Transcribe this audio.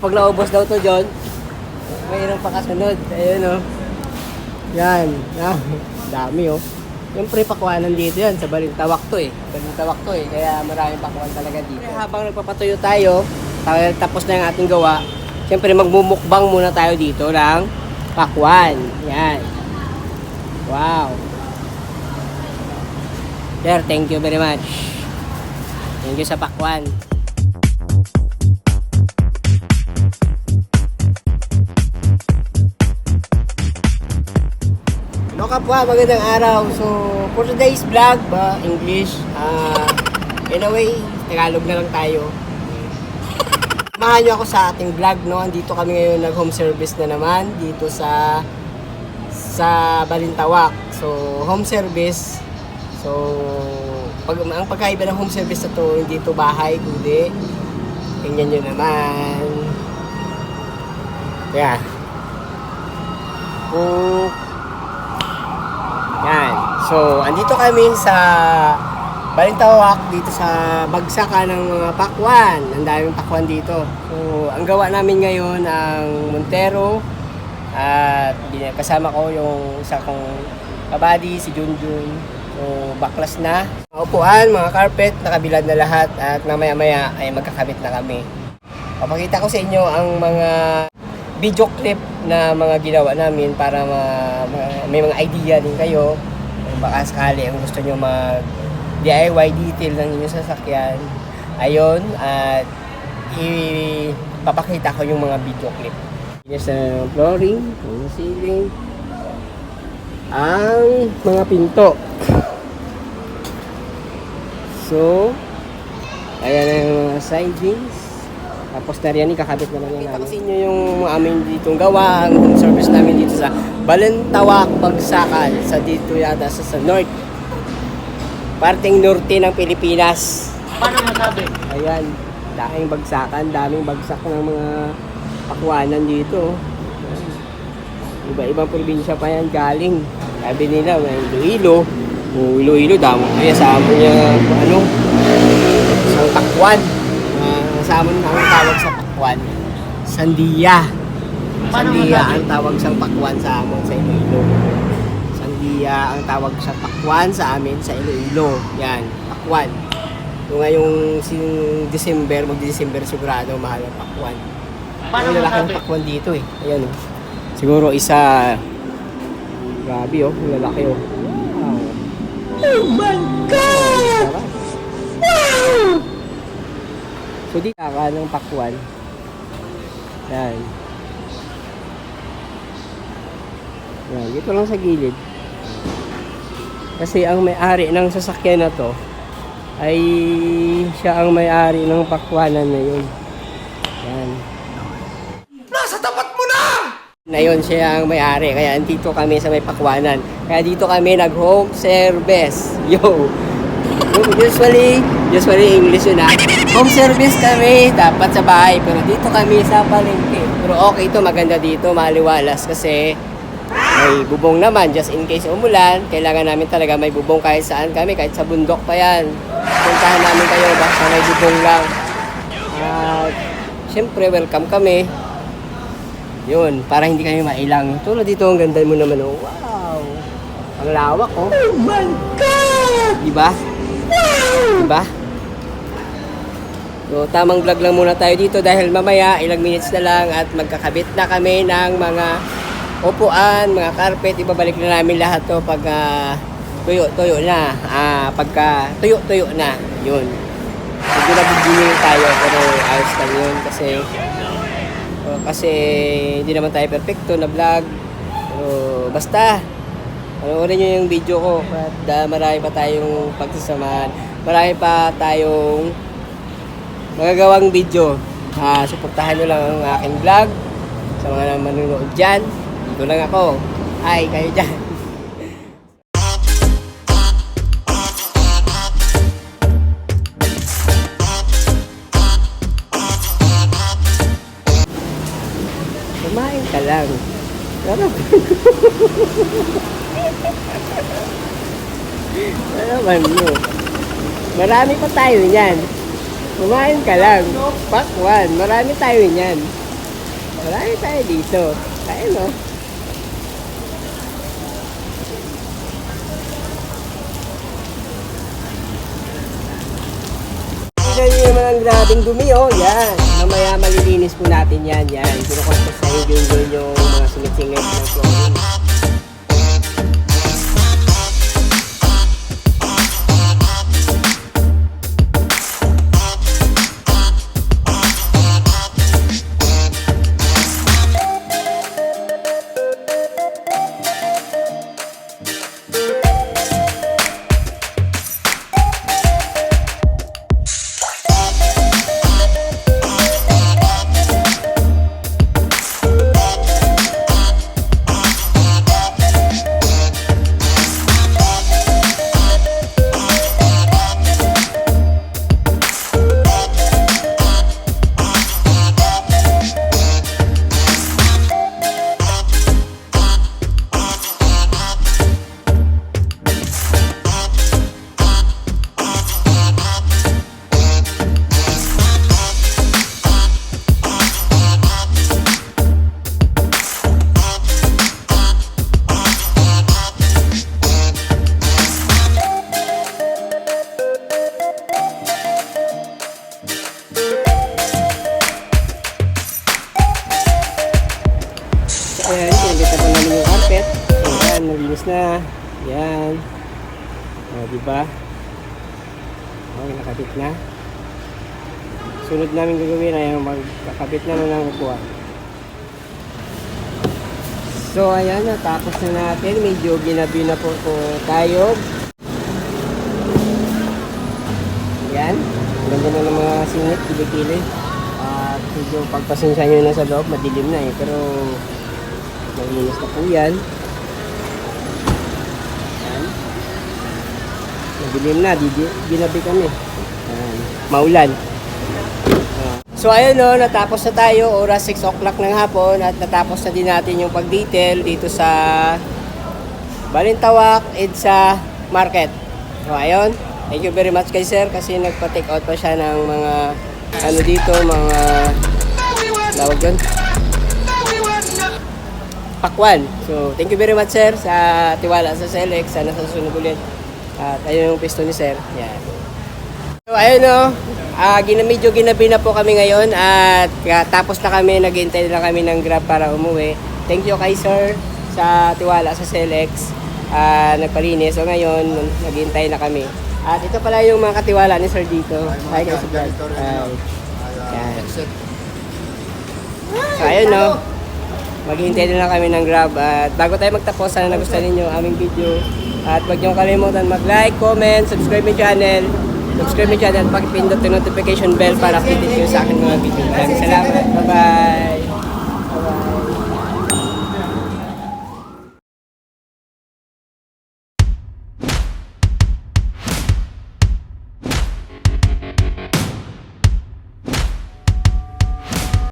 Pag naubos daw to, John, mayroon pa kasunod. Ayun, oh. Yan. Ah, dami, oh. Yung pre-pakuanan dito yan. Sa Balintawak to, eh. Balintawak to, eh. Kaya maraming pakuan talaga dito. Habang nagpapatuyo tayo, tapos na yung ating gawa, siyempre magmumukbang muna tayo dito ng pakuan. Yan. Wow. Sir, thank you very much. Thank you sa pakuan. Hello kapwa, magandang araw. So, for today's vlog, English, in a way, Tagalog na lang tayo. Samahan nyo ako sa ating vlog, no? Andito kami ngayon nag-home service na naman dito sa Balintawak. So, home service. So, ang pagkaiba ng home service na to, hindi to bahay, kundi tingnan nyo naman. Yeah. Yan. So, andito kami sa Balintawak, dito sa bagsakan ng mga pakwan. Ang daming pakwan dito. So, ang gawa namin ngayon ang Montero. At kasama ko yung isa kong kabady, si Junjun. So, baklas na. Mga upuan, mga carpet, nakabilad na lahat. At mamaya-maya ay magkakabit na kami. Papakita ko sa inyo ang mga video clip na mga ginawa namin para may mga idea din kayo. Baka sakali ang gusto nyo mag DIY detail ng inyong sasakyan. Ayun, at ipapakita ko yung mga video clip. Yes, na flooring, yung ceiling, ang mga pinto. So, ayan na yung mga sidings. Tapos na rin, kakabit na lang yan. Kita ko sa inyo yung amin ditong gawa, ang home service namin dito sa Balintawak, Bagsakan, sa dito yata sa north. Parteng norte ng Pilipinas. Paano masabi? Ayan, daming bagsakan, daming bagsak ng mga pakwanan dito. Iba-ibang probinsya pa yan galing. Sabi nila, may Iloilo. Iloilo, damo. Kaya sa amin niya, isang pakwan. Sa amin ang tawag sa pakwan, sandiya. Sandiya ang tawag sa pakwan sa amin sa Iloilo. Sandiya ang tawag sa pakwan sa amin sa Iloilo. Yan, pakwan. So ngayong December, magdi-December sigurado mahal ang pakwan. Ang lalaki ng pakwan dito eh. Ayan oh. Siguro isa, grabe oh, ang lalaki oh. Wow. Oh my God! Wow! So di kaka ng pakwan. Yan. Yan, dito lang sa gilid. Kasi ang may-ari ng sasakyan na to ay siya ang may-ari ng pakwanan na yun. Yan. Nasa tapat mo na! Na yun siya ang may-ari. Kaya dito kami sa may pakwanan. Kaya dito kami nag-home service. Yo! Usually English yun ha. Home service kami, dapat sa bahay. Pero dito kami sa palengke. Pero okay ito, maganda dito, maliwalas. Kasi may bubong naman, just in case umulan. Kailangan namin talaga may bubong kahit saan kami. Kahit sa bundok pa yan. Puntahan namin kayo, basta may bubong lang. At syempre, welcome kami. Yun, para hindi kami mailang. Tulad dito, ang ganda mo naman. Oh. Wow! Ang lawak oh. Oh my God! Diba? Diba? So, tamang vlog lang muna tayo dito dahil mamaya, ilang minutes na lang at magkakabit na kami ng mga upuan, mga carpet. Ibabalik na namin lahat to pag tuyo na. Pagka tuyo na. Yun. Medyo nabibigil tayo pero ayos lang yun kasi hindi naman tayo perfecto na vlog. Pero basta panoorin nyo yung video ko at marami pa tayong pagsasamahan. Marami pa tayong magagawang video. Suportahan nyo lang ang aking vlog. Sa mga manunood dyan, dito lang ako. Ay, kayo dyan. Kumain ka lang. Alaman mo. Marami pa tayo niyan. Kumain ka lang. Pakwan. Marami tayo niyan. Marami tayo dito. Tayo, no? Tignan nyo naman ang grabing dumi, oh. Yan. Mamaya malilinis po natin yan. Yan. Kinukustos sa yung mga singit-singit ng flooring. Ayan, pinagkita pa namin yung carpet. Ayan, nalinis na. Ayan. O, diba? Okay, nakabit na. Sunod namin gagawin ay magkakabit na ng upuan. So, ayan, natapos na natin. Medyo ginabi na po tayo. Ayan. Ganda na ng mga singit, kilikili. At medyo pagpasensya nyo na sa loob, madilim na eh. Pero malinis na po yan. Ayan. Madilim na, ginabi kami. Ayan. Maulan. So ayun no, natapos na tayo. Oras 6 o'clock ng hapon at natapos na din natin yung pag-detail dito sa Balintawak, EDSA Market. So ayun, thank you very much kay sir kasi nagpa-take out pa siya ng mga ano dito, mga tawag doon, pakwan. So thank you very much sir sa tiwala sa Selex. Sana sa susunod ulit. At ayun yung pisto ni sir. Yan. So ayun no, medyo ginabi na po kami ngayon at tapos na kami, naghintay na kami ng Grab para umuwi. Thank you kay sir sa tiwala sa Selex. Nagpalinis. So ngayon, naghintay na kami. At ito pala yung mga katiwala ni sir dito. Hi guys. Yan. So ayun no, maghintay na lang kami ng Grab. At bago tayo magtapos, sana nagustuhan ninyo ang aming video. At huwag niyong kalimutan mag-like, comment, subscribe my channel. Subscribe my channel at pakipindot yung notification bell para updated kayo sa akin mga video. Maraming salamat. Bye-bye!